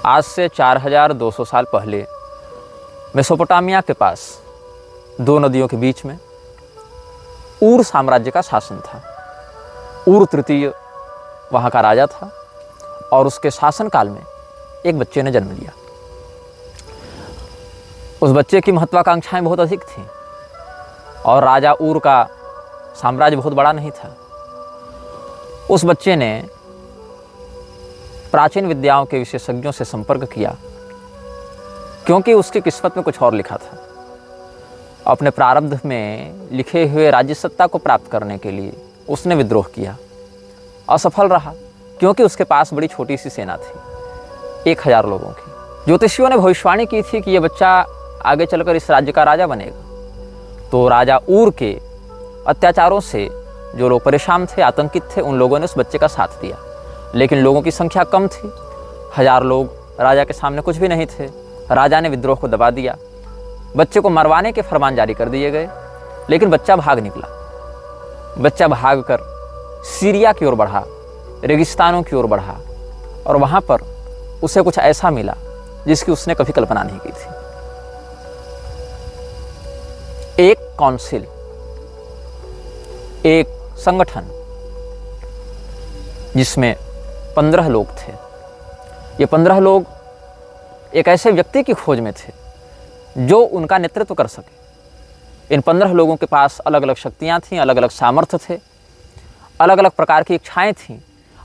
आज से 4200 साल पहले मेसोपोटामिया के पास दो नदियों के बीच में ऊर साम्राज्य का शासन था। ऊर तृतीय वहाँ का राजा था और उसके शासनकाल में एक बच्चे ने जन्म लिया। उस बच्चे की महत्वाकांक्षाएं बहुत अधिक थीं और राजा ऊर का साम्राज्य बहुत बड़ा नहीं था। उस बच्चे ने प्राचीन विद्याओं के विशेषज्ञों से संपर्क किया क्योंकि उसकी किस्मत में कुछ और लिखा था। अपने प्रारब्ध में लिखे हुए राज्य सत्ता को प्राप्त करने के लिए उसने विद्रोह किया। असफल रहा क्योंकि उसके पास बड़ी छोटी सी सेना थी, 1000 लोगों की। ज्योतिषियों ने भविष्यवाणी की थी कि यह बच्चा आगे चलकर इस राज्य का राजा बनेगा। तो राजा ऊर के अत्याचारों से जो लोग परेशान थे, आतंकित थे, उन लोगों ने उस बच्चे का साथ दिया। लेकिन लोगों की संख्या कम थी, 1000 लोग राजा के सामने कुछ भी नहीं थे। राजा ने विद्रोह को दबा दिया, बच्चे को मरवाने के फरमान जारी कर दिए गए। लेकिन बच्चा भाग निकला। बच्चा भागकर सीरिया की ओर बढ़ा, रेगिस्तानों की ओर बढ़ा और वहाँ पर उसे कुछ ऐसा मिला जिसकी उसने कभी कल्पना नहीं की थी। एक काउंसिल, एक संगठन जिसमें 15 लोग थे। ये 15 लोग एक ऐसे व्यक्ति की खोज में थे जो उनका नेतृत्व कर सके। इन 15 लोगों के पास अलग अलग शक्तियाँ थीं, अलग अलग सामर्थ्य थे, अलग अलग प्रकार की इच्छाएं थीं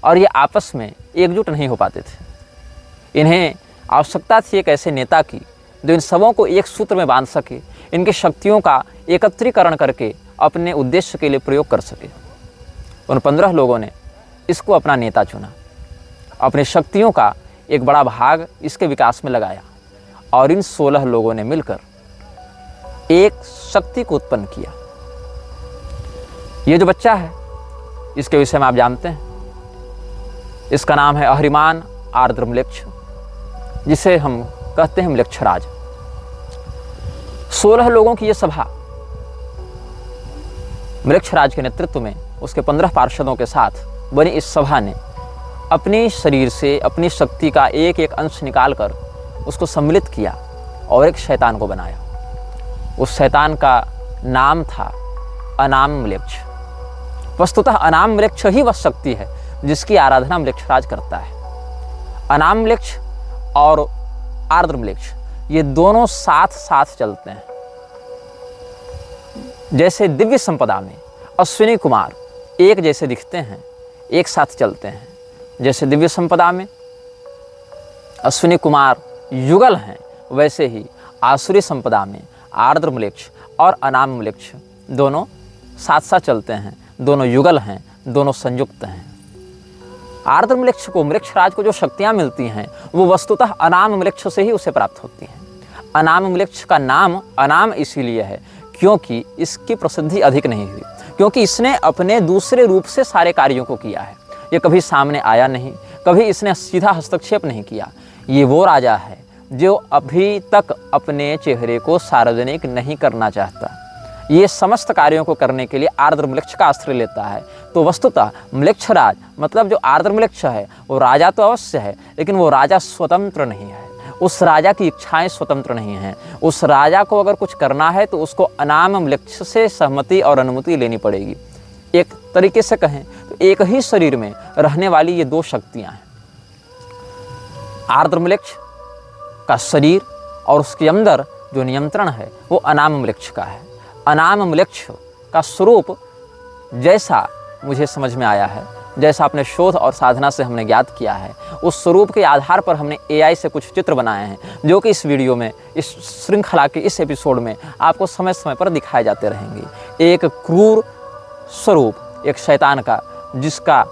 और ये आपस में एकजुट नहीं हो पाते थे। इन्हें आवश्यकता थी एक ऐसे नेता की जो इन सबों को एक सूत्र में बांध सके, इनकी शक्तियों का एकत्रीकरण करके अपने उद्देश्य के लिए प्रयोग कर सके। उन 15 लोगों ने इसको अपना नेता चुना, अपनी शक्तियों का एक बड़ा भाग इसके विकास में लगाया और इन 16 लोगों ने मिलकर एक शक्ति को उत्पन्न किया। ये जो बच्चा है इसके विषय में आप जानते हैं, इसका नाम है अहरिमान आर्द्र म्लेच्छ, जिसे हम कहते हैं म्लेच्छराज। 16 लोगों की यह सभा म्लेच्छराज के नेतृत्व में उसके 15 पार्षदों के साथ बनी इस सभा ने अपने शरीर से अपनी शक्ति का एक एक अंश निकालकर उसको सम्मिलित किया और एक शैतान को बनाया। उस शैतान का नाम था अनाम म्लेच्छ। वस्तुतः अनाम म्लेच्छ ही वह शक्ति है जिसकी आराधना म्लेच्छराज करता है। अनाम म्लेच्छ और आर्द्र म्लेच्छ ये दोनों साथ साथ चलते हैं। जैसे दिव्य संपदा में अश्विनी कुमार एक जैसे दिखते हैं, एक साथ चलते हैं, जैसे दिव्य संपदा में अश्विनी कुमार युगल हैं, वैसे ही आसुरी संपदा में आर्द्र म्लेच्छ और अनाम म्लेच्छ दोनों साथ साथ चलते हैं, दोनों युगल हैं, दोनों संयुक्त हैं। आर्द्र म्लेच्छ को, म्लेच्छराज को जो शक्तियाँ मिलती हैं वो वस्तुतः अनाम म्लेच्छ से ही उसे प्राप्त होती हैं। अनाम म्लेच्छ का नाम अनाम इसीलिए है क्योंकि इसकी प्रसिद्धि अधिक नहीं हुई, क्योंकि इसने अपने दूसरे रूप से सारे कार्यों को किया है। ये कभी सामने आया नहीं, कभी इसने सीधा हस्तक्षेप नहीं किया। ये वो राजा है जो अभी तक अपने चेहरे को सार्वजनिक नहीं करना चाहता। ये समस्त कार्यों को करने के लिए आर्द्र म्लेच्छ का आश्रय लेता है। तो वस्तुतः म्लेच्छराज मतलब जो आर्द्र म्लेच्छ है वो राजा तो अवश्य है, लेकिन वो राजा स्वतंत्र नहीं है। उस राजा की इच्छाएं स्वतंत्र नहीं हैं। उस राजा को अगर कुछ करना है तो उसको अनाम म्लेच्छ से सहमति और अनुमति लेनी पड़ेगी। एक तरीके से कहें तो एक ही शरीर में रहने वाली ये दो शक्तियां हैं। आर्द्र म्लेच्छ का शरीर और उसके अंदर जो नियंत्रण है वो अनाम म्लेच्छ का है। अनाम म्लेच्छ का स्वरूप जैसा मुझे समझ में आया है, जैसा अपने शोध और साधना से हमने ज्ञात किया है, उस स्वरूप के आधार पर हमने AI से कुछ चित्र बनाए हैं जो कि इस वीडियो में, इस श्रृंखला के इस एपिसोड में आपको समय समय पर दिखाए जाते रहेंगे। एक क्रूर स्वरूप, एक शैतान का, जिसका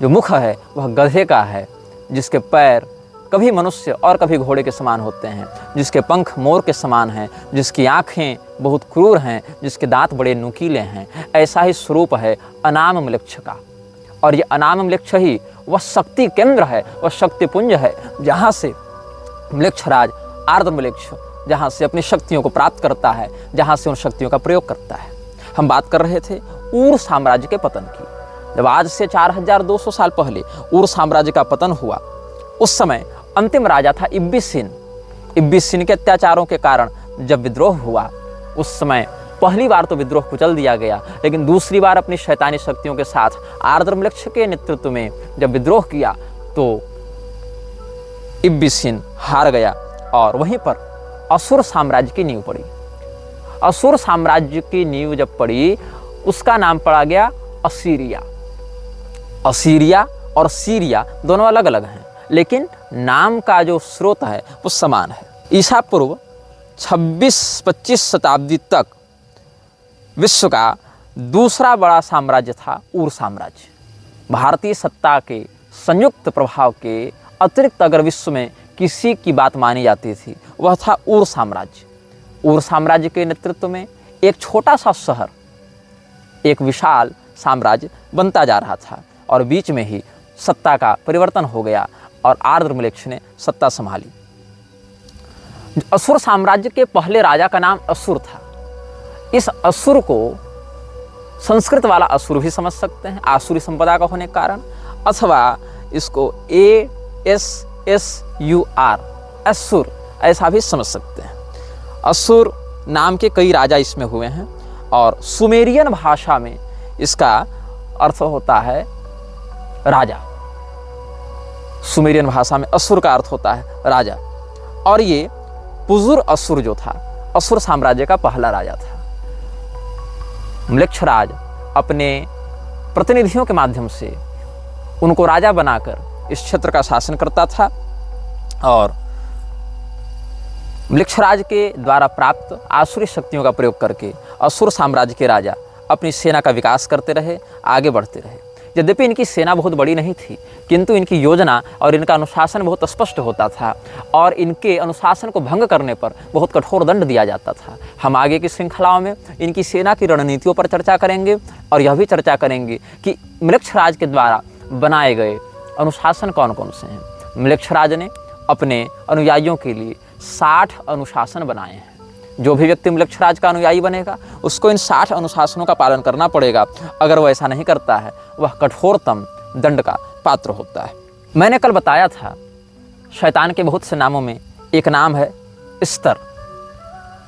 जो मुख है वह गधे का है, जिसके पैर कभी मनुष्य और कभी घोड़े के समान होते हैं, जिसके पंख मोर के समान हैं, जिसकी आँखें बहुत क्रूर हैं, जिसके दांत बड़े नुकीले हैं। ऐसा ही स्वरूप है अनाम म्लेच्छ का। और ये अनाम म्लेच्छ ही वह शक्ति केंद्र है, वह शक्तिपुंज है जहाँ से म्लेच्छराज आर्द्र म्लेच्छ जहाँ से अपनी शक्तियों को प्राप्त करता है, जहाँ से उन शक्तियों का प्रयोग करता है। हम बात कर रहे थे ऊर साम्राज्य के पतन की। जब आज से 4200 साल पहले ऊर साम्राज्य का पतन हुआ, उस समय अंतिम राजा था इब्बिसिन। इब्बिसिन के अत्याचारों के कारण जब विद्रोह हुआ, उस समय पहली बार तो विद्रोह कुचल दिया गया, लेकिन दूसरी बार अपनी शैतानी शक्तियों के साथ आर्द्रमलेक्ष के नेतृत्व में जब विद्रोह किया तो इब्बिसिन हार गया और वहीं पर असुर साम्राज्य की नींव पड़ी। असुर साम्राज्य की नींव जब पड़ी, उसका नाम पड़ा गया असीरिया। असीरिया और सीरिया दोनों अलग अलग हैं, लेकिन नाम का जो स्रोत है वो समान है। ईसा पूर्व 26-25 शताब्दी तक विश्व का दूसरा बड़ा साम्राज्य था ऊर साम्राज्य। भारतीय सत्ता के संयुक्त प्रभाव के अतिरिक्त अगर विश्व में किसी की बात मानी जाती थी, वह था ऊर साम्राज्य। ऊर साम्राज्य के नेतृत्व में एक छोटा सा शहर एक विशाल साम्राज्य बनता जा रहा था और बीच में ही सत्ता का परिवर्तन हो गया और आर्द्रमलेक्ष ने सत्ता संभाली। असुर साम्राज्य के पहले राजा का नाम असुर था। इस असुर को संस्कृत वाला असुर भी समझ सकते हैं, आसुरी संपदा का होने के कारण, अथवा इसको ASSUR असुर ऐसा भी समझ सकते हैं। असुर नाम के कई राजा इसमें हुए हैं और सुमेरियन भाषा में इसका अर्थ होता है राजा। सुमेरियन भाषा में असुर का अर्थ होता है राजा। और ये पुजुर असुर जो था, असुर साम्राज्य का पहला राजा था। म्लेच्छराज अपने प्रतिनिधियों के माध्यम से उनको राजा बनाकर इस क्षेत्र का शासन करता था और म्लेच्छराज के द्वारा प्राप्त आसुरी शक्तियों का प्रयोग करके असुर साम्राज्य के राजा अपनी सेना का विकास करते रहे, आगे बढ़ते रहे। यद्यपि इनकी सेना बहुत बड़ी नहीं थी, किंतु इनकी योजना और इनका अनुशासन बहुत स्पष्ट होता था और इनके अनुशासन को भंग करने पर बहुत कठोर दंड दिया जाता था। हम आगे की श्रृंखलाओं में इनकी सेना की रणनीतियों पर चर्चा करेंगे और यह भी चर्चा करेंगे कि म्लेच्छराज के द्वारा बनाए गए अनुशासन कौन कौन से हैं। म्लेच्छराज ने अपने अनुयायियों के लिए 60 अनुशासन बनाए हैं। जो भी व्यक्ति म्लेच्छराज का अनुयायी बनेगा उसको इन 60 अनुशासनों का पालन करना पड़ेगा। अगर वह ऐसा नहीं करता है, वह कठोरतम दंड का पात्र होता है। मैंने कल बताया था शैतान के बहुत से नामों में एक नाम है स्तर।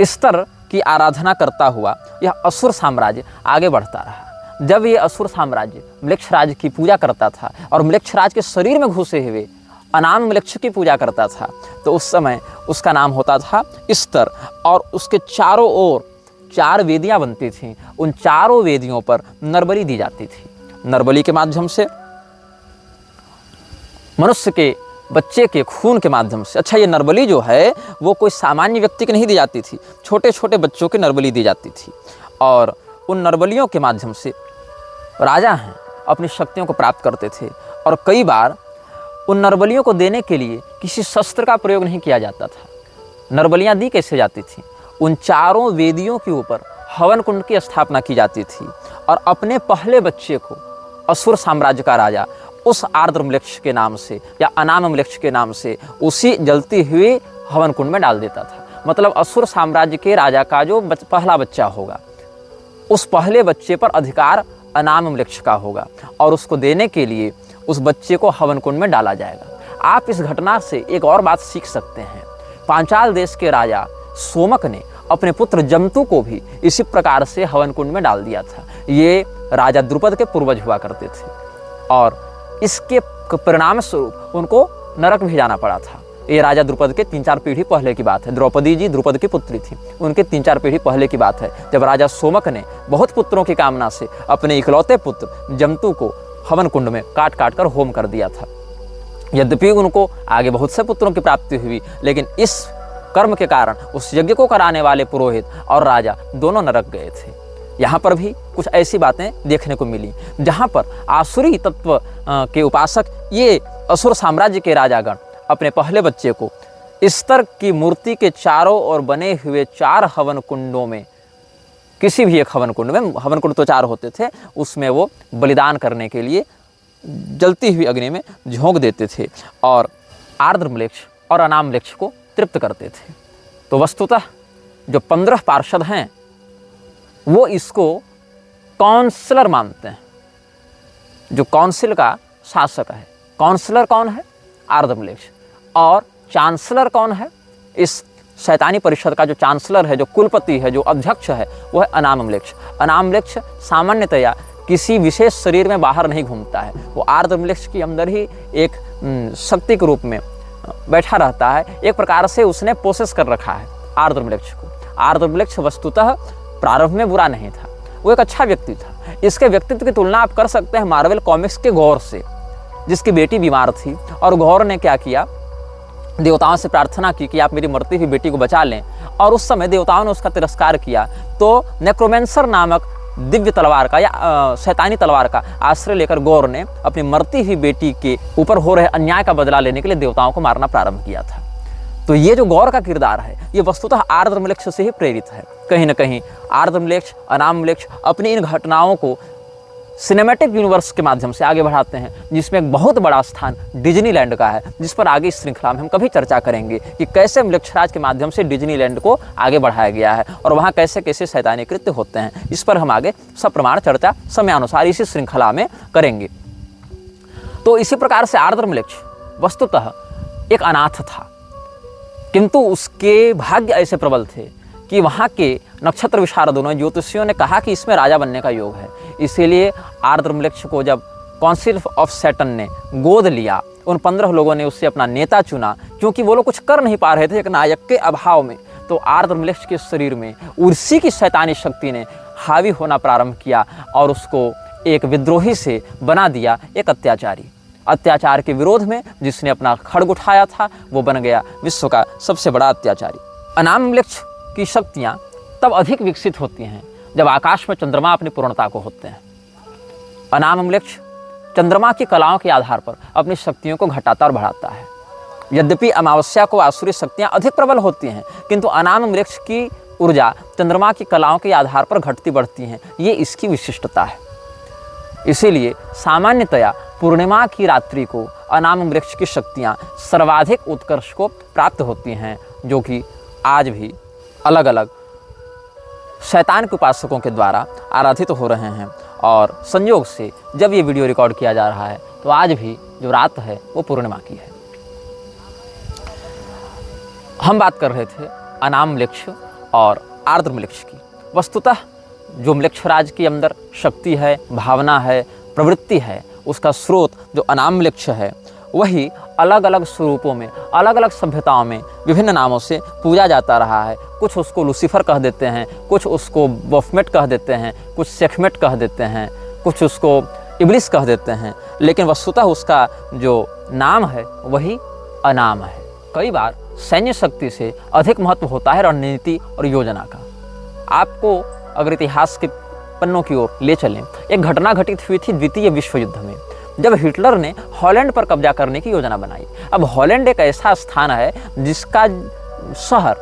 स्तर की आराधना करता हुआ यह असुर साम्राज्य आगे बढ़ता रहा। जब ये असुर साम्राज्य म्लेच्छराज की पूजा करता था और म्लेच्छराज के शरीर में घुसे हुए अनाम म्लेच्छ की पूजा करता था, तो उस समय उसका नाम होता था स्तर। और उसके चारों ओर 4 वेदियां बनती थीं। उन चारों वेदियों पर नरबली दी जाती थी। नरबली के माध्यम से मनुष्य के बच्चे के खून के माध्यम से, अच्छा ये नरबली जो है वो कोई सामान्य व्यक्ति की नहीं दी जाती थी, छोटे छोटे बच्चों की नरबली दी जाती थी। और उन नरबलियों के माध्यम से राजा हैं अपनी शक्तियों को प्राप्त करते थे। और कई बार उन नरबलियों को देने के लिए किसी शस्त्र का प्रयोग नहीं किया जाता था। नरबलियाँ दी कैसे जाती थी? उन चारों वेदियों के ऊपर हवन कुंड की स्थापना की जाती थी और अपने पहले बच्चे को असुर साम्राज्य का राजा उस आर्द्रमलेच्छ के नाम से या अनाममलेच्छ के नाम से उसी जलती हुई हवन कुंड में डाल देता था। मतलब असुर साम्राज्य के राजा का जो पहला बच्चा होगा, उस पहले बच्चे पर अधिकार अनाममलेच्छ का होगा और उसको देने के लिए उस बच्चे को हवन कुंड में डाला जाएगा। आप इस घटना से एक और बात सीख सकते हैं। पांचाल देश के राजा सोमक ने अपने पुत्र जमतु को भी इसी प्रकार से हवन कुंड में डाल दिया था। ये राजा द्रुपद के पूर्वज हुआ करते थे और इसके परिणाम स्वरूप उनको नरक भी जाना पड़ा था। ये राजा द्रुपद के 3-4 पीढ़ी पहले की बात है। द्रौपदी जी द्रुपद की पुत्री थी, उनके 3-4 पीढ़ी पहले की बात है, जब राजा सोमक ने बहुत पुत्रों की कामना से अपने इकलौते पुत्र जमतु को हवन कुंड में काट काट कर होम कर दिया था। यद्यपि उनको आगे बहुत से पुत्रों की प्राप्ति हुई, लेकिन इस कर्म के कारण उस यज्ञ को कराने वाले पुरोहित और राजा दोनों नरक गए थे। यहाँ पर भी कुछ ऐसी बातें देखने को मिली जहाँ पर आसुरी तत्व के उपासक ये असुर साम्राज्य के राजागण अपने पहले बच्चे को स्तर की मूर्ति के चारों ओर बने हुए 4 हवन कुंडों में, किसी भी एक हवन कुंड में, हवन कुंड तो 4 होते थे, उसमें वो बलिदान करने के लिए जलती हुई अग्नि में झोंक देते थे और आर्द्रमलेच्छ और अनामलेच्छ को तृप्त करते थे। तो वस्तुतः जो 15 पार्षद हैं वो इसको काउंसलर मानते हैं, जो काउंसिल का शासक है। काउंसलर कौन है? आर्द्रमलेच्छ। और चांसलर कौन है? इस शैतानी परिषद का जो चांसलर है, जो कुलपति है, जो अध्यक्ष है, वो है अनामम्लेच्छ। अनामम्लेच्छ सामान्यतया किसी विशेष शरीर में बाहर नहीं घूमता है, वो आर्द्रम्लेच्छ के अंदर ही एक शक्ति के रूप में बैठा रहता है। एक प्रकार से उसने पोसेस कर रखा है आर्द्रम्लेच्छ को। आर्द्रम्लेच्छ वस्तुतः प्रारंभ में बुरा नहीं था, वो एक अच्छा व्यक्ति था। इसके व्यक्तित्व की तुलना आप कर सकते हैं मार्वल कॉमिक्स के गौर से, जिसकी बेटी बीमार थी और गौर ने क्या किया, देवताओं से प्रार्थना की कि आप मेरी मरती हुई बेटी को बचा लें, और उस समय देवताओं ने उसका तिरस्कार किया। तो नेक्रोमेंसर नामक दिव्य तलवार का या शैतानी तलवार का आश्रय लेकर गौर ने अपनी मरती हुई बेटी के ऊपर हो रहे अन्याय का बदला लेने के लिए देवताओं को मारना प्रारंभ किया था। तो ये जो गौर का किरदार है, ये वस्तुतः आर्द्रम्लेच्छ से ही प्रेरित है। कहीं ना कहीं आर्द्रम्लेच्छ, अनामम्लेच्छ अपनी इन घटनाओं को सिनेमैटिक यूनिवर्स के माध्यम से आगे बढ़ाते हैं, जिसमें एक बहुत बड़ा स्थान डिज्नीलैंड का है, जिस पर आगे इस श्रृंखला में हम कभी चर्चा करेंगे कि कैसे म्लेच्छराज के माध्यम से डिज्नीलैंड को आगे बढ़ाया गया है और वहाँ कैसे कैसे शैतानी कृत्य होते हैं। इस पर हम आगे सप्रमाण चर्चा समयानुसार इसी श्रृंखला में करेंगे। तो इसी प्रकार से आर्द्रम्लेच्छ वस्तुतः एक अनाथ था, किंतु उसके भाग्य ऐसे प्रबल थे कि वहाँ के नक्षत्र विशारदों ने, ज्योतिषियों ने कहा कि इसमें राजा बनने का योग है। इसीलिए आर्द्रम्लेच्छ को जब काउंसिल ऑफ सैटर्न ने गोद लिया, उन 15 लोगों ने उससे अपना नेता चुना, क्योंकि वो लोग कुछ कर नहीं पा रहे थे एक नायक के अभाव में। तो आर्द्रम्लेच्छ के शरीर में उर्सी की शैतानी शक्ति ने हावी होना प्रारंभ किया और उसको एक विद्रोही से बना दिया, एक अत्याचारी। अत्याचार के विरोध में जिसने अपना खड्ग उठाया था, वो बन गया विश्व का सबसे बड़ा अत्याचारी। अनामम्लेच्छ की शक्तियाँ तब अधिक विकसित होती हैं जब आकाश में चंद्रमा अपनी पूर्णता को होते हैं। अनामम्लेच्छ चंद्रमा की कलाओं के आधार पर अपनी शक्तियों को घटाता और बढ़ाता है। यद्यपि अमावस्या को आसुरी शक्तियाँ अधिक प्रबल होती हैं, किंतु अनामम्लेच्छ की ऊर्जा चंद्रमा की कलाओं के आधार पर घटती बढ़ती हैं, ये इसकी विशिष्टता है। इसीलिए सामान्यतया पूर्णिमा की रात्रि को अनामम्लेच्छ की शक्तियाँ सर्वाधिक उत्कर्ष को प्राप्त होती हैं, जो कि आज भी अलग अलग शैतान के उपासकों के द्वारा आराधित हो रहे हैं। और संयोग से जब ये वीडियो रिकॉर्ड किया जा रहा है तो आज भी जो रात है वो पूर्णिमा की है। हम बात कर रहे थे अनामम्लेच्छ और आर्द्रम्लेच्छ की। वस्तुतः जो म्लेच्छराज के अंदर शक्ति है, भावना है, प्रवृत्ति है, उसका स्रोत जो अनामम्लेच्छ है, वही अलग अलग स्वरूपों में, अलग अलग सभ्यताओं में विभिन्न नामों से पूजा जाता रहा है। कुछ उसको लूसीफर कह देते हैं, कुछ उसको बफमेट कह देते हैं, कुछ सेखमेट कह देते हैं, कुछ उसको इब्लिस कह देते हैं, लेकिन वस्तुतः उसका जो नाम है वही अनाम है। कई बार सैन्य शक्ति से अधिक महत्व होता है रणनीति और योजना का। आपको अगर इतिहास के पन्नों की ओर ले चलें, एक घटना घटित हुई थी द्वितीय विश्व युद्ध में, जब हिटलर ने हॉलैंड पर कब्जा करने की योजना बनाई। अब हॉलैंड एक ऐसा स्थान है जिसका शहर,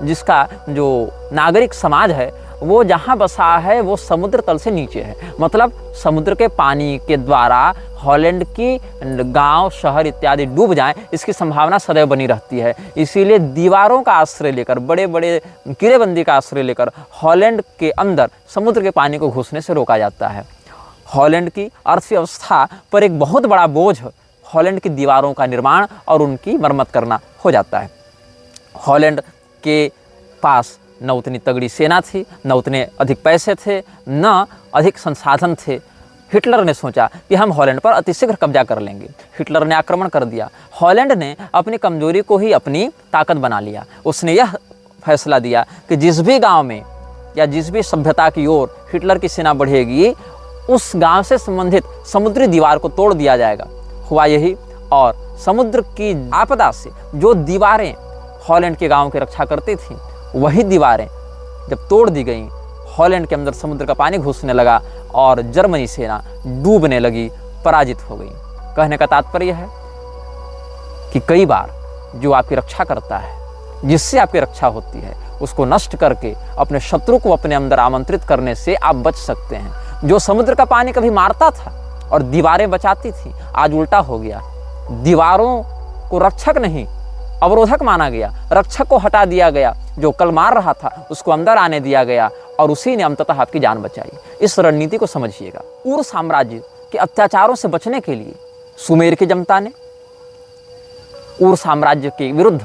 जिसका जो नागरिक समाज है, वो जहाँ बसा है वो समुद्र तल से नीचे है। मतलब समुद्र के पानी के द्वारा हॉलैंड की गांव, शहर इत्यादि डूब जाएं, इसकी संभावना सदैव बनी रहती है। इसीलिए दीवारों का आश्रय लेकर, बड़े बड़े किलेबंदी का आश्रय लेकर हॉलैंड के अंदर समुद्र के पानी को घुसने से रोका जाता है। हॉलैंड की अर्थव्यवस्था पर एक बहुत बड़ा बोझ हॉलैंड की दीवारों का निर्माण और उनकी मरम्मत करना हो जाता है। हॉलैंड के पास न उतनी तगड़ी सेना थी, न उतने अधिक पैसे थे, न अधिक संसाधन थे। हिटलर ने सोचा कि हम हॉलैंड पर अतिशीघ्र कब्जा कर लेंगे। हिटलर ने आक्रमण कर दिया। हॉलैंड ने अपनी कमजोरी को ही अपनी ताकत बना लिया। उसने यह फैसला दिया कि जिस भी गांव में या जिस भी सभ्यता की ओर हिटलर की सेना बढ़ेगी, उस गांव से संबंधित समुद्री दीवार को तोड़ दिया जाएगा। हुआ यही, और समुद्र की आपदा से जो दीवारें हॉलैंड के गांव की रक्षा करती थीं, वही दीवारें जब तोड़ दी गईं, हॉलैंड के अंदर समुद्र का पानी घुसने लगा और जर्मनी सेना डूबने लगी, पराजित हो गई। कहने का तात्पर्य है कि कई बार जो आपकी रक्षा करता है, जिससे आपकी रक्षा होती है, उसको नष्ट करके अपने शत्रु को अपने अंदर आमंत्रित करने से आप बच सकते हैं। जो समुद्र का पानी कभी मारता था और दीवारें बचाती थी, आज उल्टा हो गया। दीवारों को रक्षक नहीं, अवरोधक माना गया, रक्षक को हटा दिया गया। जो कल मार रहा था उसको अंदर आने दिया गया और उसी ने अंततः आपकी जान बचाई। इस रणनीति को समझिएगा। उर साम्राज्य के अत्याचारों से बचने के लिए सुमेर की जनता ने उर साम्राज्य के विरुद्ध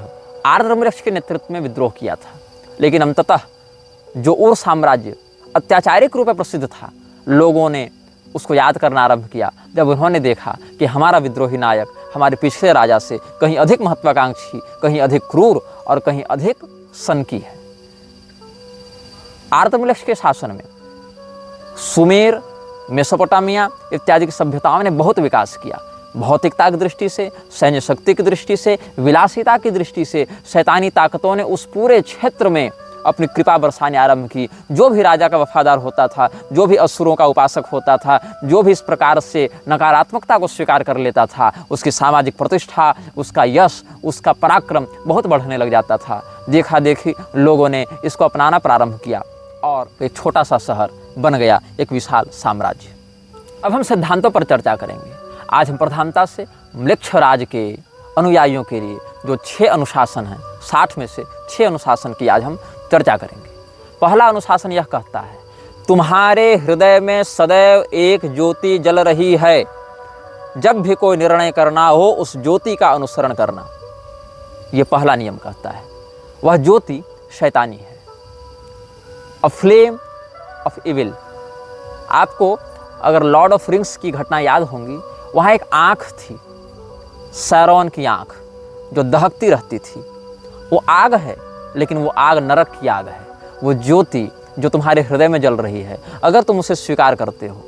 आर्द्रमृक्ष के नेतृत्व में विद्रोह किया था। लेकिन अंततः जो उर साम्राज्य अत्याचारिक रूप में प्रसिद्ध था, लोगों ने उसको याद करना आरंभ किया जब उन्होंने देखा कि हमारा विद्रोही नायक हमारे पिछले राजा से कहीं अधिक महत्वाकांक्षी, कहीं अधिक क्रूर और कहीं अधिक सनकी है। आर्द्रमृक्ष के शासन में सुमेर, मेसोपोटामिया इत्यादि की सभ्यताओं ने बहुत विकास किया। भौतिकता की दृष्टि से, सैन्य शक्ति की दृष्टि से, विलासिता की दृष्टि से शैतानी ताकतों ने उस पूरे क्षेत्र में अपनी कृपा बरसाने आरंभ की। जो भी राजा का वफादार होता था, जो भी असुरों का उपासक होता था, जो भी इस प्रकार से नकारात्मकता को स्वीकार कर लेता था, उसकी सामाजिक प्रतिष्ठा, उसका यश, उसका पराक्रम बहुत बढ़ने लग जाता था। देखा देखी लोगों ने इसको अपनाना प्रारंभ किया और एक छोटा सा शहर बन गया एक विशाल साम्राज्य। अब हम सिद्धांतों पर चर्चा करेंगे। आज हम प्रधानता से म्लेच्छराज के अनुयायियों के लिए जो 6 अनुशासन हैं, 60 में से 6 अनुशासन की आज हम चर्चा करेंगे। पहला अनुशासन यह कहता है, तुम्हारे हृदय में सदैव एक ज्योति जल रही है। जब भी कोई निर्णय करना हो उस ज्योति का अनुसरण करना। यह पहला नियम कहता है। वह ज्योति शैतानी है, अ फ्लेम ऑफ इविल। आपको अगर लॉर्ड ऑफ रिंग्स की घटना याद होंगी, वहाँ एक आँख थी, सैरोन की आँख, जो दहकती रहती थी। वो आग है, लेकिन वो आग नरक की आग है। वो ज्योति जो तुम्हारे हृदय में जल रही है, अगर तुम उसे स्वीकार करते हो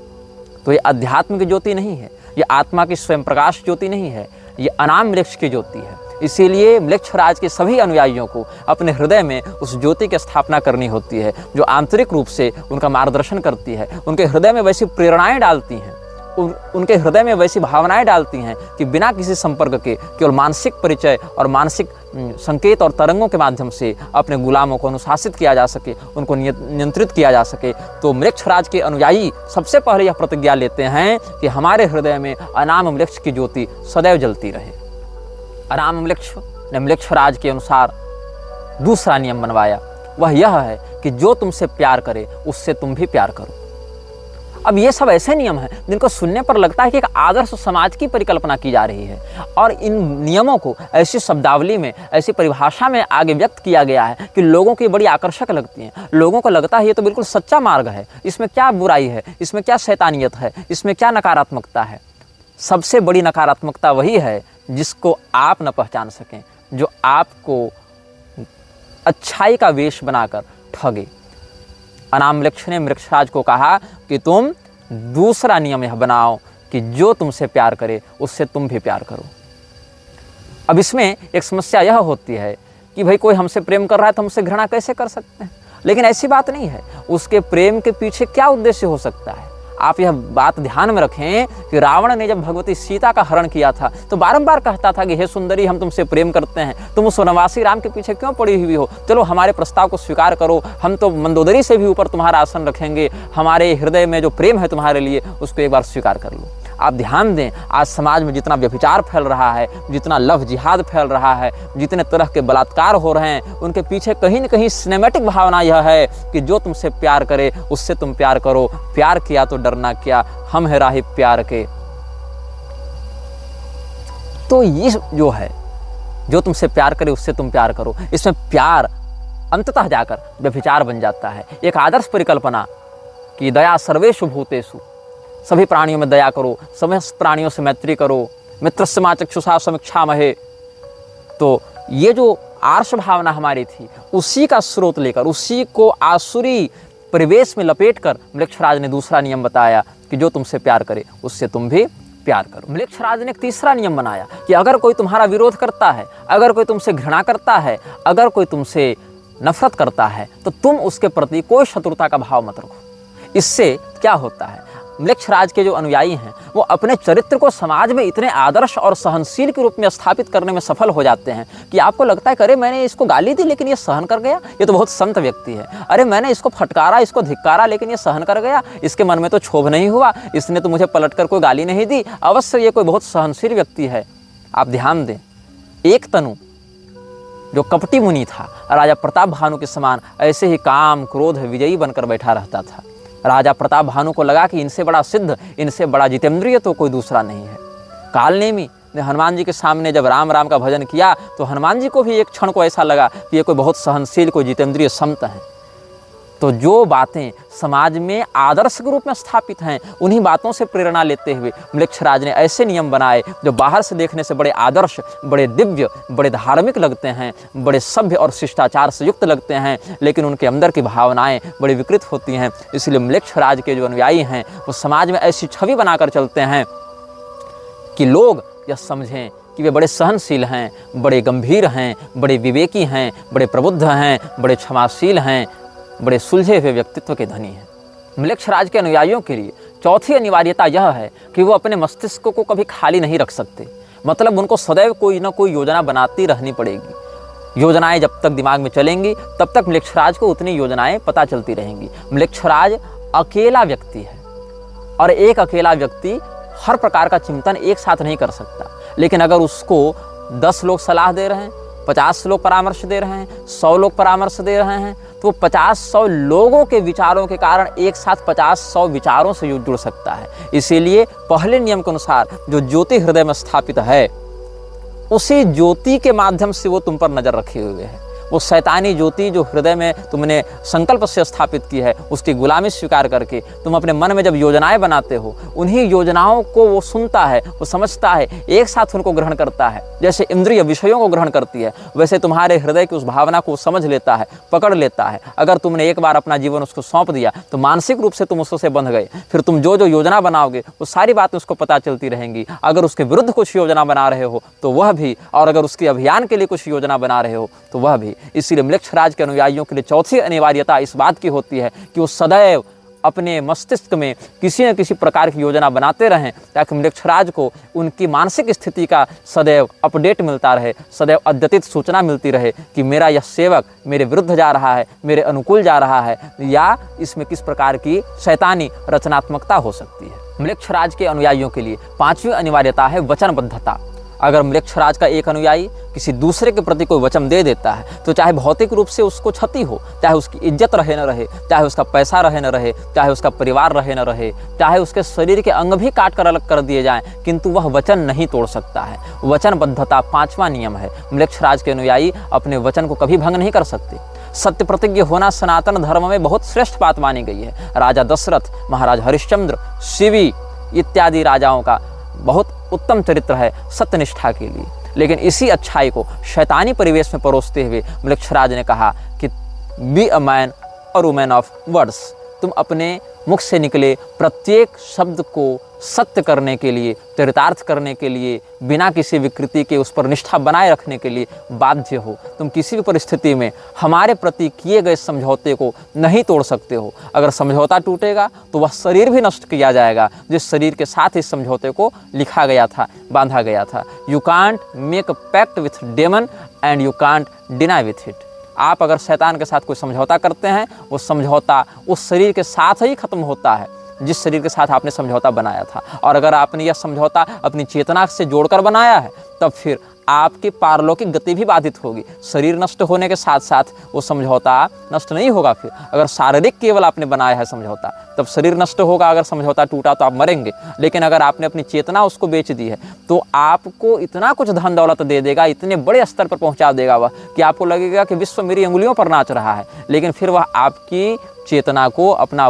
तो ये अध्यात्म की ज्योति नहीं है, ये आत्मा की स्वयं प्रकाश ज्योति नहीं है, ये अनाम वृक्ष की ज्योति है। इसीलिए म्लेच्छराज के सभी अनुयायियों को अपने हृदय में उस ज्योति की स्थापना करनी होती है, जो आंतरिक रूप से उनका मार्गदर्शन करती है, उनके हृदय में वैसी प्रेरणाएं डालती हैं, उनके हृदय में वैसी भावनाएं डालती हैं कि बिना किसी संपर्क के केवल मानसिक परिचय और मानसिक संकेत और तरंगों के माध्यम से अपने गुलामों को अनुशासित किया जा सके, उनको नियंत्रित किया जा सके। तो म्लेच्छराज के अनुयायी सबसे पहले यह प्रतिज्ञा लेते हैं कि हमारे हृदय में अनाम वृक्ष की ज्योति सदैव जलती रहे। अनाम वृक्ष ने म्लेच्छराज के अनुसार दूसरा नियम बनवाया। वह यह है कि जो तुमसे प्यार करे उससे तुम भी प्यार करो। अब ये सब ऐसे नियम हैं जिनको सुनने पर लगता है कि एक आदर्श समाज की परिकल्पना की जा रही है, और इन नियमों को ऐसी शब्दावली में, ऐसी परिभाषा में आगे व्यक्त किया गया है कि लोगों की बड़ी आकर्षक लगती हैं। लोगों को लगता है ये तो बिल्कुल सच्चा मार्ग है, इसमें क्या बुराई है, इसमें क्या शैतानियत है, इसमें क्या नकारात्मकता है। सबसे बड़ी नकारात्मकता वही है जिसको आप न पहचान सकें, जो आपको अच्छाई का वेश बनाकर ठगे। अनाम वृक्ष ने म्लेच्छराज को कहा कि तुम दूसरा नियम यह बनाओ कि जो तुमसे प्यार करे उससे तुम भी प्यार करो। अब इसमें एक समस्या यह होती है कि भाई कोई हमसे प्रेम कर रहा है तो हमसे घृणा कैसे कर सकते हैं, लेकिन ऐसी बात नहीं है। उसके प्रेम के पीछे क्या उद्देश्य हो सकता है। आप यह बात ध्यान में रखें कि रावण ने जब भगवती सीता का हरण किया था तो बारंबार कहता था कि हे सुंदरी, हम तुमसे प्रेम करते हैं, तुम उस वनवासी राम के पीछे क्यों पड़ी हुई हो, चलो हमारे प्रस्ताव को स्वीकार करो, हम तो मंदोदरी से भी ऊपर तुम्हारा आसन रखेंगे, हमारे हृदय में जो प्रेम है तुम्हारे लिए उसको एक बार स्वीकार कर लो। आप ध्यान दें, आज समाज में जितना व्यभिचार फैल रहा है, जितना लव जिहाद फैल रहा है, जितने तरह के बलात्कार हो रहे हैं, उनके पीछे कहीं न कहीं सिनेमैटिक भावना यह है कि जो तुमसे प्यार करे उससे तुम प्यार करो, प्यार किया तो डरना क्या, हम है राही प्यार के। तो ये जो है, जो तुमसे प्यार करे उससे तुम प्यार करो, इसमें प्यार अंततः जाकर व्यभिचार बन जाता है। एक आदर्श परिकल्पना कि दया सर्वेषु भूतेषु, सभी प्राणियों में दया करो, समस्त प्राणियों से मैत्री करो, मित्रस्य मा चक्षुषा समीक्षामहे। तो ये जो आर्ष भावना हमारी थी, उसी का स्रोत लेकर, उसी को आसुरी परिवेश में लपेटकर म्लेच्छराज ने दूसरा नियम बताया कि जो तुमसे प्यार करे उससे तुम भी प्यार करो। म्लेच्छराज ने एक तीसरा नियम बनाया कि अगर कोई तुम्हारा विरोध करता है, अगर कोई तुमसे घृणा करता है, अगर कोई तुमसे नफरत करता है, तो तुम उसके प्रति कोई शत्रुता का भाव मत रखो। इससे क्या होता है, म्लेच्छराज के जो अनुयायी हैं वो अपने चरित्र को समाज में इतने आदर्श और सहनशील के रूप में स्थापित करने में सफल हो जाते हैं कि आपको लगता है कि अरे मैंने इसको गाली दी लेकिन ये सहन कर गया, ये तो बहुत संत व्यक्ति है। अरे मैंने इसको फटकारा, इसको धिक्कारा, लेकिन ये सहन कर गया, इसके मन में तो क्षोभ नहीं हुआ, इसने तो मुझे पलटकर कोई गाली नहीं दी, अवश्य ये कोई बहुत सहनशील व्यक्ति है। आप ध्यान दें, एक तनु जो कपटी मुनि था, राजा प्रताप भानु के समान ऐसे ही काम क्रोध विजयी बनकर बैठा रहता था। राजा प्रताप भानु को लगा कि इनसे बड़ा सिद्ध, इनसे बड़ा जितेंद्रिय तो कोई दूसरा नहीं है। कालनेमी हनुमान जी के सामने जब राम राम का भजन किया तो हनुमान जी को भी एक क्षण को ऐसा लगा कि ये कोई बहुत सहनशील, कोई जितेंद्रिय संत है। तो जो बातें समाज में आदर्श के रूप में स्थापित हैं, उन्हीं बातों से प्रेरणा लेते हुए म्लेच्छराज ने ऐसे नियम बनाए जो बाहर से देखने से बड़े आदर्श, बड़े दिव्य, बड़े धार्मिक लगते हैं, बड़े सभ्य और शिष्टाचार से युक्त लगते हैं, लेकिन उनके अंदर की भावनाएं बड़ी विकृत होती हैं। इसलिए म्लेच्छराज के जो अनुयायी हैं वो समाज में ऐसी छवि बनाकर चलते हैं कि लोग यह समझें कि वे बड़े सहनशील हैं, बड़े गंभीर हैं, बड़े विवेकी हैं, बड़े प्रबुद्ध हैं, बड़े क्षमाशील हैं, बड़े सुलझे हुए व्यक्तित्व के धनी हैं। म्लेच्छराज के अनुयायियों के लिए चौथी अनिवार्यता यह है कि वो अपने मस्तिष्क को कभी खाली नहीं रख सकते। मतलब उनको सदैव कोई ना कोई योजना बनाती रहनी पड़ेगी। योजनाएं जब तक दिमाग में चलेंगी तब तक म्लेच्छराज को उतनी योजनाएं पता चलती रहेंगी। म्लेच्छराज अकेला व्यक्ति है और एक अकेला व्यक्ति हर प्रकार का चिंतन एक साथ नहीं कर सकता। लेकिन अगर उसको 10 लोग सलाह दे रहे हैं, 50 लोग परामर्श दे रहे हैं, 100 लोग परामर्श दे रहे हैं, तो 50-100 लोगों के विचारों के कारण एक साथ 50-100 विचारों से जुड़ सकता है। इसीलिए पहले नियम के अनुसार जो ज्योति हृदय में स्थापित है, उसी ज्योति के माध्यम से वो तुम पर नजर रखे हुए है। वो शैतानी ज्योति जो हृदय में तुमने संकल्प से स्थापित की है, उसकी गुलामी स्वीकार करके तुम अपने मन में जब योजनाएं बनाते हो, उन्हीं योजनाओं को वो सुनता है, वो समझता है, एक साथ उनको ग्रहण करता है। जैसे इंद्रिय विषयों को ग्रहण करती है, वैसे तुम्हारे हृदय की उस भावना को समझ लेता है, पकड़ लेता है। अगर तुमने एक बार अपना जीवन उसको सौंप दिया तो मानसिक रूप से तुम उससे बंध गए। फिर तुम जो जो योजना बनाओगे वो सारी बातें उसको पता चलती रहेंगी। अगर उसके विरुद्ध कुछ योजना बना रहे हो तो वह भी, और अगर उसके अभियान के लिए कुछ योजना बना रहे हो तो वह भी। इसीलिए म्लेच्छराज के अनुयायियों के लिए चौथी अनिवार्यता इस बात की होती है कि वो सदैव अपने मस्तिष्क में किसी न किसी प्रकार की योजना बनाते रहें, ताकि म्लेच्छराज को उनकी मानसिक स्थिति का सदैव अपडेट मिलता रहे, सदैव अद्यतित सूचना मिलती रहे कि मेरा यह सेवक मेरे विरुद्ध जा रहा है, मेरे अनुकूल जा रहा है, या इसमें किस प्रकार की शैतानी रचनात्मकता हो सकती है। म्लेच्छराज के अनुयायियों के लिए पांचवी अनिवार्यता है वचनबद्धता। अगर म्लेच्छराज का एक अनुयायी किसी दूसरे के प्रति कोई वचन दे देता है तो चाहे भौतिक रूप से उसको क्षति हो, चाहे उसकी इज्जत रहे न रहे, चाहे उसका पैसा रहे न रहे, चाहे उसका परिवार रहे न रहे, चाहे उसके शरीर के अंग भी काट कर अलग कर दिए जाएं, किंतु वह वचन नहीं तोड़ सकता है। वचनबद्धता पांचवा नियम है। म्लेच्छराज के अनुयायी अपने वचन को कभी भंग नहीं कर सकते। सत्य प्रतिज्ञ होना सनातन धर्म में बहुत श्रेष्ठ बात मानी गई है। राजा दशरथ, महाराज हरिश्चंद्र, शिवी इत्यादि राजाओं का बहुत उत्तम चरित्र है सत्यनिष्ठा के लिए। लेकिन इसी अच्छाई को शैतानी परिवेश में परोसते हुए म्लेच्छराज ने कहा कि बी अ मैन और वुमेन ऑफ वर्ड्स। तुम अपने मुख से निकले प्रत्येक शब्द को सत्य करने के लिए, चरितार्थ करने के लिए, बिना किसी विकृति के उस पर निष्ठा बनाए रखने के लिए बाध्य हो। तुम किसी भी परिस्थिति में हमारे प्रति किए गए समझौते को नहीं तोड़ सकते हो। अगर समझौता टूटेगा तो वह शरीर भी नष्ट किया जाएगा जिस शरीर के साथ इस समझौते को लिखा गया था, बांधा गया था। You can't make a pact with demon and you can't deny with it. आप अगर शैतान के साथ कोई समझौता करते हैं, वो समझौता उस शरीर के साथ ही खत्म होता है जिस शरीर के साथ आपने समझौता बनाया था। और अगर आपने यह समझौता अपनी चेतना से जोड़कर बनाया है, तब फिर आपकी पारलौकिक गति भी बाधित होगी। शरीर नष्ट होने के साथ साथ वो समझौता नष्ट नहीं होगा। फिर अगर शारीरिक केवल आपने बनाया है समझौता, तब शरीर नष्ट होगा। अगर समझौता टूटा तो आप मरेंगे। लेकिन अगर आपने अपनी चेतना उसको बेच दी है तो आपको इतना कुछ धन दौलत दे देगा, इतने बड़े स्तर पर पहुंचा देगा वह, कि आपको लगेगा कि विश्व मेरी उंगलियों पर नाच रहा है। लेकिन फिर वह आपकी चेतना को अपना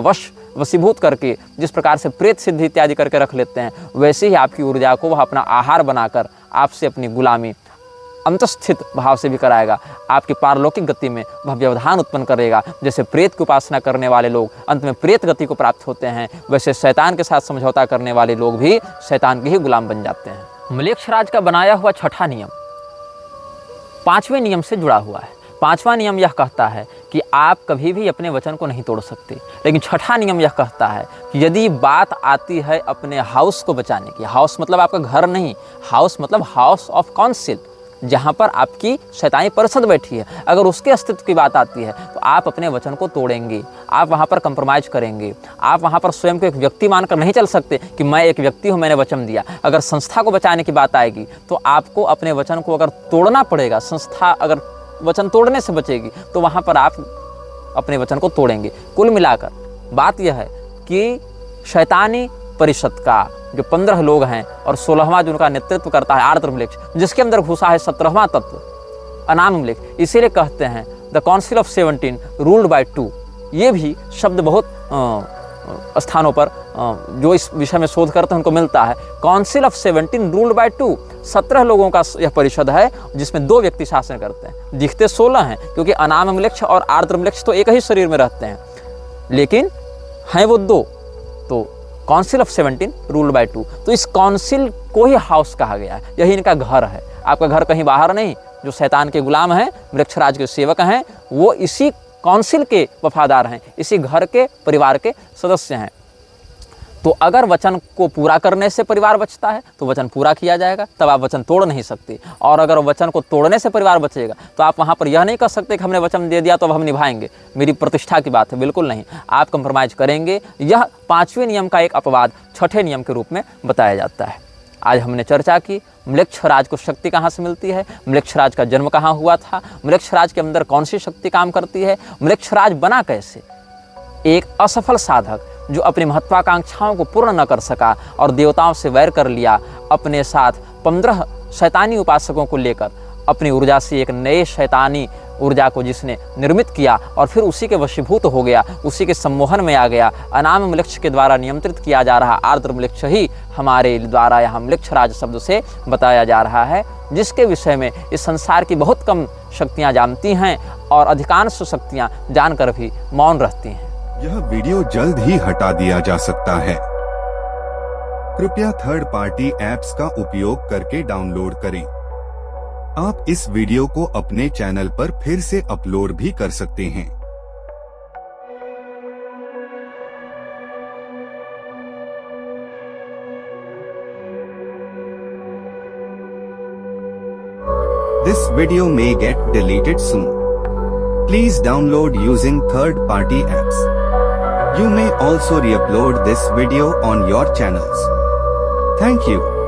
वशीभूत करके, जिस प्रकार से प्रेत सिद्धि इत्यादि करके रख लेते हैं, वैसे ही आपकी ऊर्जा को वह अपना आहार बनाकर आपसे अपनी गुलामी अंतस्थित भाव से भी कराएगा। आपकी पारलौकिक गति में वह व्यवधान उत्पन्न करेगा। जैसे प्रेत की उपासना करने वाले लोग अंत में प्रेत गति को प्राप्त होते हैं, वैसे शैतान के साथ समझौता करने वाले लोग भी शैतान के ही गुलाम बन जाते हैं। म्लेच्छराज का बनाया हुआ छठा नियम पांचवें नियम से जुड़ा हुआ है। पांचवा नियम यह कहता है कि आप कभी भी अपने वचन को नहीं तोड़ सकते। लेकिन छठा नियम यह कहता है कि यदि बात आती है अपने हाउस को बचाने की, हाउस मतलब आपका घर नहीं, हाउस मतलब हाउस ऑफ काउंसिल, जहाँ पर आपकी शैतानी परिषद बैठी है, अगर उसके अस्तित्व की बात आती है तो आप अपने वचन को तोड़ेंगे। आप वहाँ पर कंप्रोमाइज़ करेंगे। आप वहाँ पर स्वयं को एक व्यक्ति मानकर नहीं चल सकते कि मैं एक व्यक्ति हूँ, मैंने वचन दिया। अगर संस्था को बचाने की बात आएगी तो आपको अपने वचन को अगर तोड़ना पड़ेगा। संस्था अगर वचन तोड़ने से बचेगी तो वहाँ पर आप अपने वचन को तोड़ेंगे। कुल मिलाकर बात यह है कि शैतानी परिषद का जो 15 लोग हैं और 16वां जो उनका नेतृत्व करता है आर्द्र म्लेच्छ, जिसके अंदर घुसा है 17वां तत्व अनाम म्लेच्छ, इसीलिए कहते हैं the council of 17 ruled by 2। ये भी शब्द बहुत स्थानों पर जो इस विषय में शोध करते हैं उनको मिलता है। काउंसिल ऑफ 17 रूल्ड बाय 2, 17 लोगों का यह परिषद है जिसमें 2 व्यक्ति शासन करते हैं। दिखते 16 हैं क्योंकि अनाम म्लेच्छ और आर्द्र म्लेच्छ तो एक ही शरीर में रहते हैं, लेकिन हैं वो 2। तो काउंसिल ऑफ 17 रूल्ड बाय 2, तो इस काउंसिल को ही हाउस कहा गया है, यही इनका घर है। आपका घर कहीं बाहर नहीं। जो शैतान के गुलाम हैं, म्लेच्छराज के सेवक हैं, वो इसी काउंसिल के वफादार हैं, इसी घर के परिवार के सदस्य हैं। तो अगर वचन को पूरा करने से परिवार बचता है तो वचन पूरा किया जाएगा, तब आप वचन तोड़ नहीं सकते। और अगर वचन को तोड़ने से परिवार बचेगा तो आप वहाँ पर यह नहीं कर सकते कि हमने वचन दे दिया तो अब हम निभाएंगे, मेरी प्रतिष्ठा की बात है, बिल्कुल नहीं। आप कंप्रोमाइज़ करेंगे। यह 5वें नियम का एक अपवाद 6ठे नियम के रूप में बताया जाता है। आज हमने चर्चा की म्लेच्छराज को शक्ति कहाँ से मिलती है, म्लेच्छराज का जन्म कहाँ हुआ था, म्लेच्छराज के अंदर कौन सी शक्ति काम करती है, म्लेच्छराज बना कैसे। एक असफल साधक जो अपनी महत्वाकांक्षाओं को पूर्ण न कर सका और देवताओं से वैर कर लिया, अपने साथ 15 शैतानी उपासकों को लेकर अपनी ऊर्जा से एक नए शैतानी ऊर्जा को जिसने निर्मित किया और फिर उसी के वशीभूत हो गया, उसी के सम्मोहन में आ गया। अनाम म्लेच्छ के द्वारा नियंत्रित किया जा रहा आर्द्र म्लेच्छ ही हमारे द्वारा यहाँ म्लेच्छराज शब्द से बताया जा रहा है, जिसके विषय में इस संसार की बहुत कम शक्तियाँ जानती हैं और अधिकांश शक्तियाँ जानकर भी मौन रहती हैं। यह वीडियो जल्द ही हटा दिया जा सकता है। कृपया थर्ड पार्टी ऐप्स का उपयोग करके डाउनलोड करें। आप इस वीडियो को अपने चैनल पर फिर से अपलोड भी कर सकते हैं। This video may get deleted soon. Please download using third-party apps. You may also re-upload this video on your channels. Thank you.